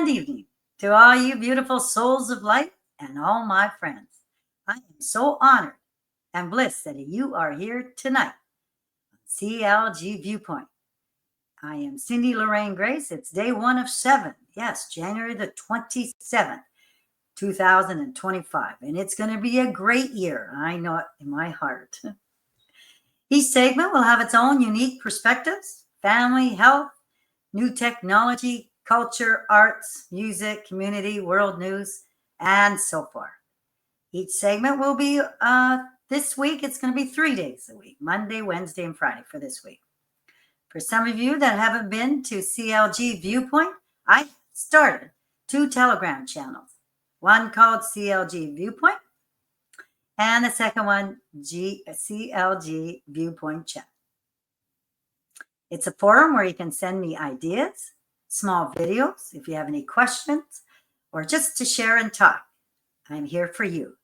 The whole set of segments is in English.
grand evening to all you beautiful souls of light and all my friends. I am so honored and blessed that you are here tonight on CLG Viewpoint. I am Cindy Lorraine Grace. It's day 1 of 7. Yes, January the 27th, 2025. And it's going to be a great year. I know it in my heart. Each segment will have its own unique perspectives: family, health, new technology, culture, arts, music, community, world news, and so forth. Each segment will be, this week, it's going to be 3 days a week: Monday, Wednesday, and Friday for this week. For some of you that haven't been to CLG Viewpoint, I started 2 Telegram channels. One called CLG Viewpoint, and the second one, CLG Viewpoint Chat. It's a forum where you can send me ideas, small videos, if you have any questions, or just to share and talk. I'm here for you,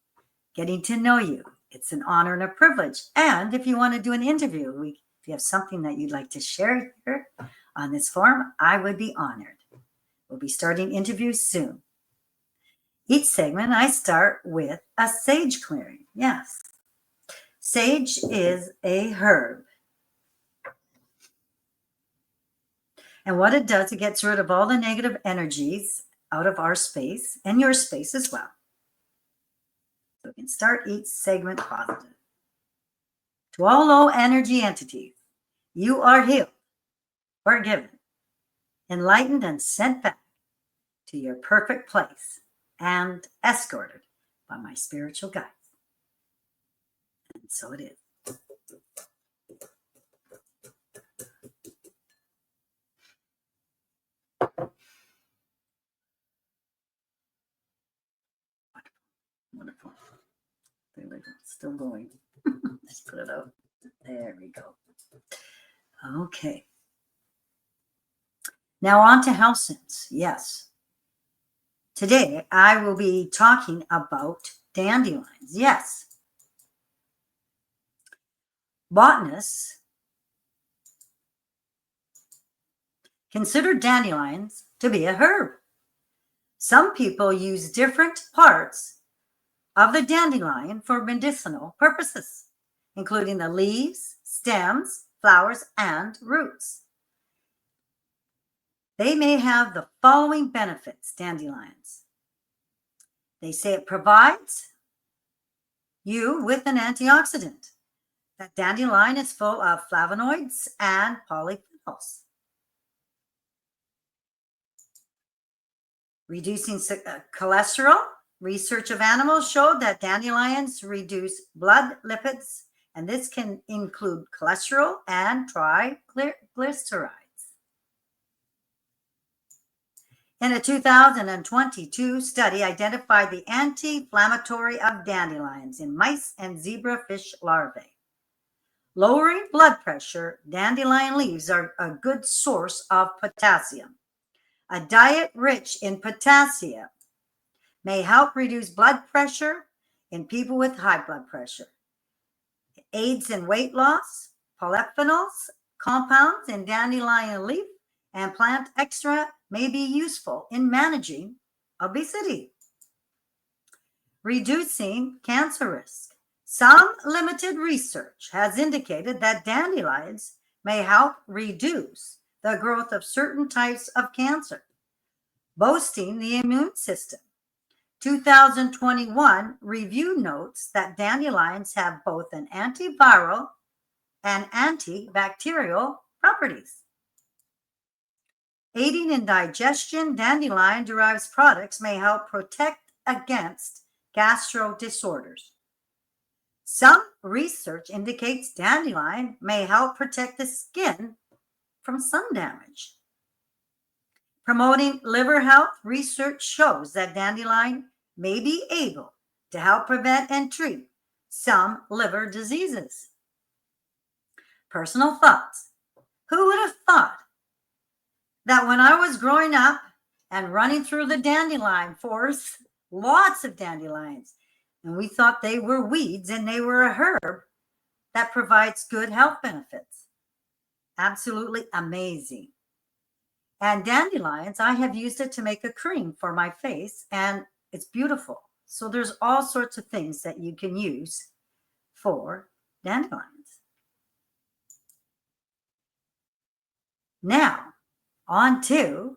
getting to know you. It's an honor and a privilege. And if you want to do an interview, if you have something that you'd like to share here on this forum, I would be honored. We'll be starting interviews soon. Each segment, I start with a sage clearing. Yes, sage is a herb. And what it does, it gets rid of all the negative energies out of our space and your space as well. So we can start each segment positive. To all low energy entities, you are healed, forgiven, enlightened, and sent back to your perfect place and escorted by my spiritual guides. And so it is. Wonderful. There we go. Still going. Let's put it out. There we go. Okay. Now on to health sense. Yes. Today I will be talking about dandelions. Yes. Botanists consider dandelions to be a herb. Some people use different parts of the dandelion for medicinal purposes, including the leaves, stems, flowers, and roots. They may have the following benefits, dandelions. They say it provides you with an antioxidant. That dandelion is full of flavonoids and polyphenols. Reducing cholesterol. Research of animals showed that dandelions reduce blood lipids, and this can include cholesterol and triglycerides. In a 2022 study, identified the anti-inflammatory of dandelions in mice and zebrafish larvae. Lowering blood pressure, dandelion leaves are a good source of potassium. A diet rich in potassium may help reduce blood pressure in people with high blood pressure. It aids in weight loss. Polyphenols compounds in dandelion leaf and plant extract may be useful in managing obesity. Reducing cancer risk. Some limited research has indicated that dandelions may help reduce the growth of certain types of cancer, boosting the immune system. 2021 review notes that dandelions have both an antiviral and antibacterial properties. Aiding in digestion, dandelion-derived products may help protect against gastro disorders. Some research indicates dandelion may help protect the skin from sun damage. Promoting liver health, research shows that dandelion may be able to help prevent and treat some liver diseases. Personal thoughts. Who would have thought that when I was growing up and running through the dandelion forest, lots of dandelions, and we thought they were weeds and they were a herb that provides good health benefits. Absolutely amazing. And dandelions, I have used it to make a cream for my face, and it's beautiful. So there's all sorts of things that you can use for dandelions. Now, on to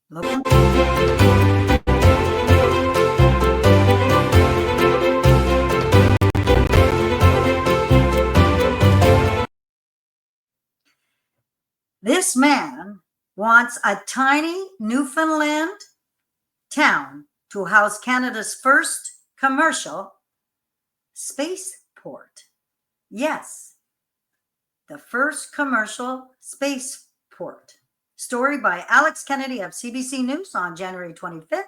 local. This man wants a tiny Newfoundland town to house Canada's first commercial spaceport. Yes, the first commercial spaceport. Story by Alex Kennedy of CBC News on January 25th,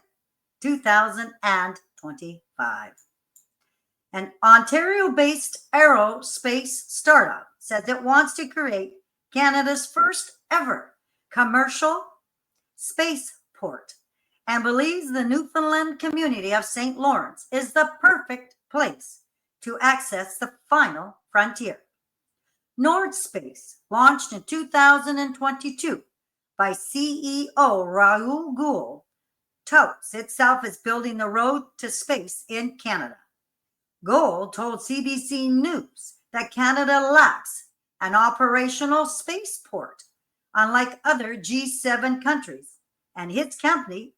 2025. An Ontario-based aerospace startup says it wants to create Canada's first ever commercial spaceport and believes the Newfoundland community of St. Lawrence is the perfect place to access the final frontier. Nordspace, launched in 2022 by CEO Rahul Gould, touts itself as building the road to space in Canada. Gould told CBC News that Canada lacks an operational spaceport, unlike other G7 countries, and his company,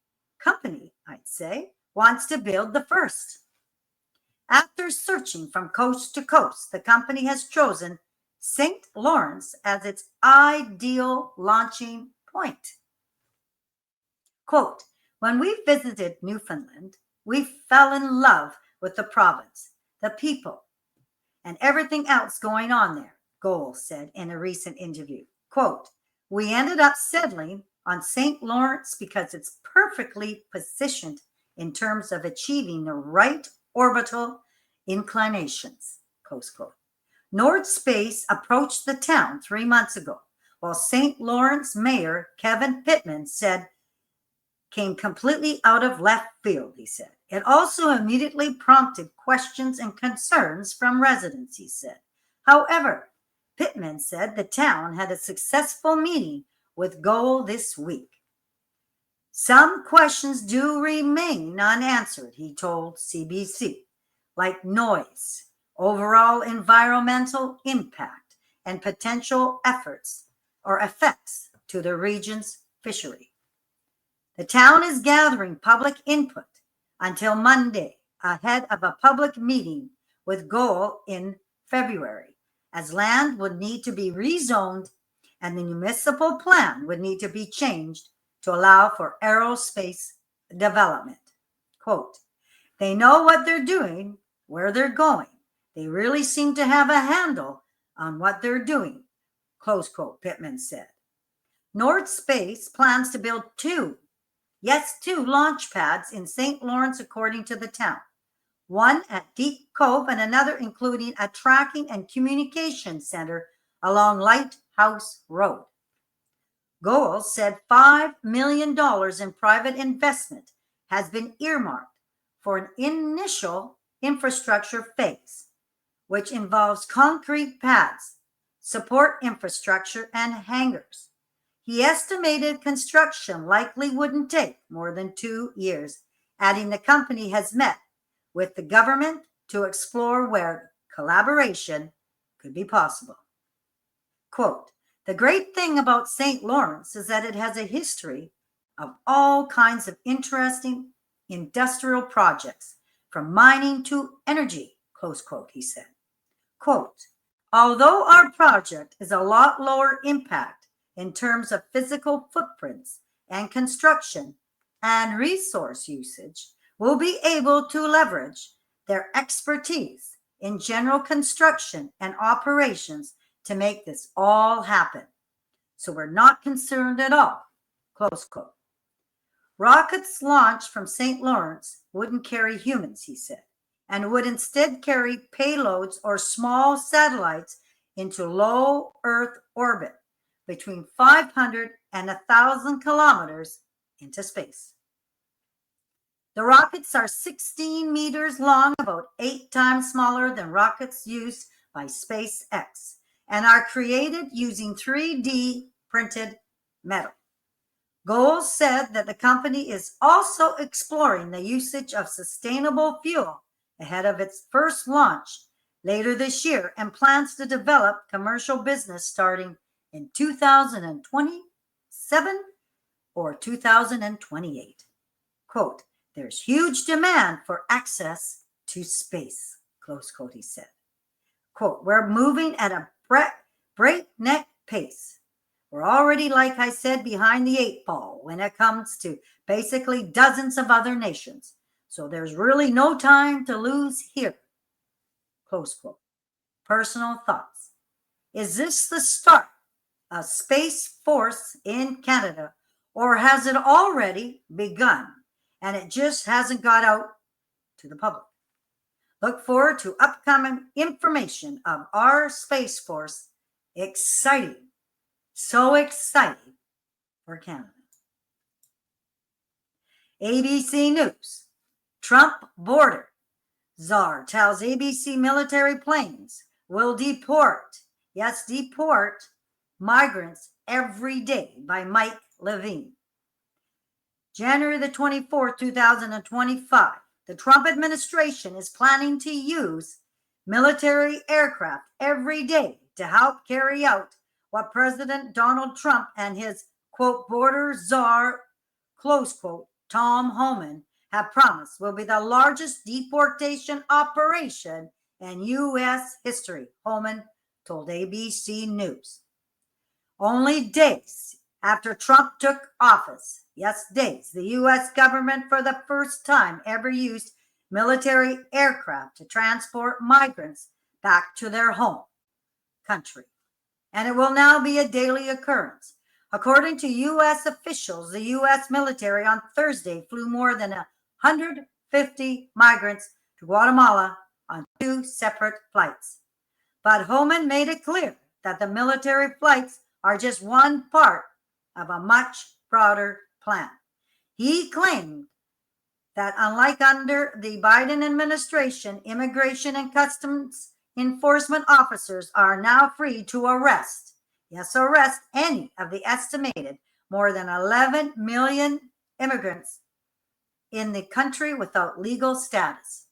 I'd say, wants to build the first. After searching from coast to coast, the company has chosen St. Lawrence as its ideal launching point. Quote, when we visited Newfoundland, we fell in love with the province, the people, and everything else going on there, Gould said in a recent interview. Quote, we ended up settling on St. Lawrence because it's perfectly positioned in terms of achieving the right orbital inclinations, close quote. Nordspace approached the town 3 months ago, while St. Lawrence Mayor Kevin Pittman said came completely out of left field, he said. It also immediately prompted questions and concerns from residents, he said. However, Pittman said the town had a successful meeting with Gould this week. Some questions do remain unanswered, he told CBC, like noise, overall environmental impact, and potential efforts or effects to the region's fishery. The town is gathering public input until Monday ahead of a public meeting with Gould in February, as land would need to be rezoned and the municipal plan would need to be changed to allow for aerospace development. Quote, they know what they're doing, where they're going. They really seem to have a handle on what they're doing, close quote, Pittman said. Nordspace plans to build two launch pads in St. Lawrence, according to the town. One at Deep Cove and another including a tracking and communication center along Lighthouse Road. Gould said $5 million in private investment has been earmarked for an initial infrastructure phase, which involves concrete pads, support infrastructure, and hangars. He estimated construction likely wouldn't take more than 2 years, adding the company has met with the government to explore where collaboration could be possible. Quote, the great thing about St. Lawrence is that it has a history of all kinds of interesting industrial projects, from mining to energy, close quote, he said. Quote, although our project is a lot lower impact in terms of physical footprints and construction and resource usage, we'll be able to leverage their expertise in general construction and operations to make this all happen. So we're not concerned at all, close quote. Rockets launched from St. Lawrence wouldn't carry humans, he said, and would instead carry payloads or small satellites into low Earth orbit between 500 and 1,000 kilometers into space. The rockets are 16 meters long, about 8 times smaller than rockets used by SpaceX, and are created using 3D printed metal. Gold said that the company is also exploring the usage of sustainable fuel ahead of its first launch later this year and plans to develop commercial business starting in 2027 or 2028. Quote, there's huge demand for access to space, close quote, he said. Quote, we're moving at a breakneck pace. We're already, like I said, behind the 8 ball when it comes to basically dozens of other nations. So there's really no time to lose here. Close quote. Personal thoughts. Is this the start of Space Force in Canada, or has it already begun and it just hasn't got out to the public? Look forward to upcoming information of our Space Force. Exciting. So exciting for Canada. ABC News. Trump border czar tells ABC military planes will deport, yes, deport migrants every day, by Mike Levine. January the 24th, 2025. The Trump administration is planning to use military aircraft every day to help carry out what President Donald Trump and his, quote, border czar, close quote, Tom Homan, have promised will be the largest deportation operation in U.S. history, Homan told ABC News. Only days after Trump took office, yes, days, the U.S. government for the first time ever used military aircraft to transport migrants back to their home country. And it will now be a daily occurrence. According to U.S. officials, the U.S. military on Thursday flew more than 150 migrants to Guatemala on 2 separate flights. But Homan made it clear that the military flights are just one part of a much broader plan. He claimed that unlike under the Biden administration, immigration and customs enforcement officers are now free to arrest, yes, arrest any of the estimated more than 11 million immigrants in the country without legal status.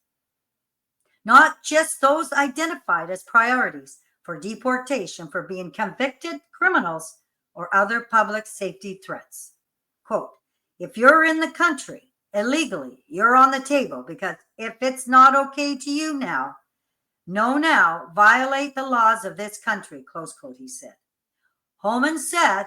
Not just those identified as priorities for deportation for being convicted criminals or other public safety threats. Quote, if you're in the country illegally, you're on the table, because if it's not okay to you now, violate the laws of this country, close quote, he said. Homan said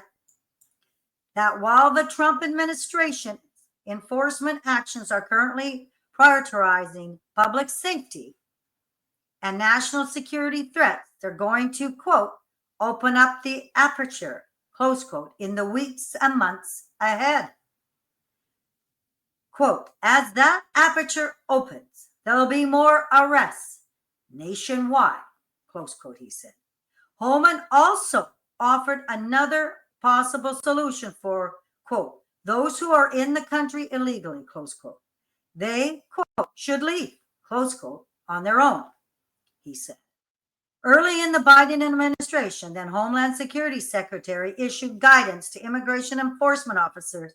that while the Trump administration enforcement actions are currently prioritizing public safety and national security threats, they're going to, quote, open up the aperture, close quote, in the weeks and months ahead. Quote, as that aperture opens, there'll be more arrests nationwide, close quote, he said. Homan also offered another possible solution for, quote, those who are in the country illegally, close quote. They, quote, should leave, close quote, on their own, he said. Early in the Biden administration, then Homeland Security Secretary issued guidance to immigration enforcement officers,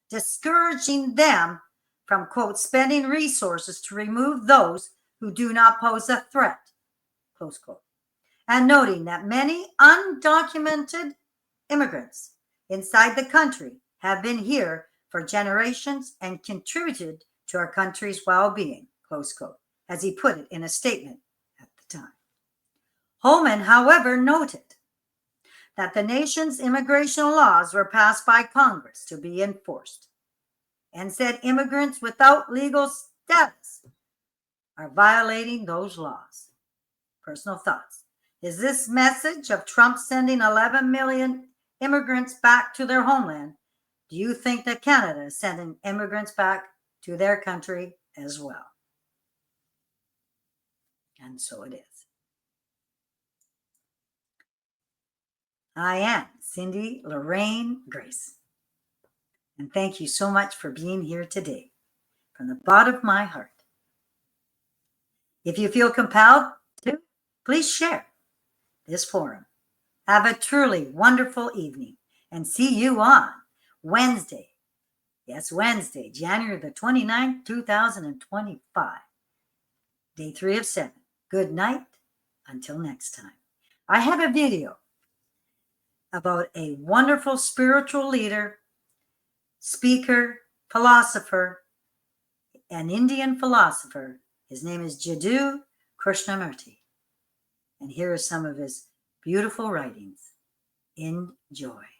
discouraging them from, quote, spending resources to remove those who do not pose a threat, close quote, and noting that many undocumented immigrants inside the country have been here for generations and contributed to our country's well-being, close quote, as he put it in a statement at the time. Homan, however, noted that the nation's immigration laws were passed by Congress to be enforced, and said immigrants without legal status are violating those laws. Personal thoughts. Is this message of Trump sending 11 million immigrants back to their homeland? Do you think that Canada is sending immigrants back to their country as well? And so it is. I am Cindy Lorraine Grace. And thank you so much for being here today from the bottom of my heart. If you feel compelled to, please share this forum. Have a truly wonderful evening and see you on Wednesday. Yes, Wednesday, January the 29th, 2025. Day 3 of 7. Good night. Until next time. I have a video about a wonderful spiritual leader, speaker, philosopher, an Indian philosopher. His name is Jiddu Krishnamurti. And here are some of his beautiful writings. Enjoy.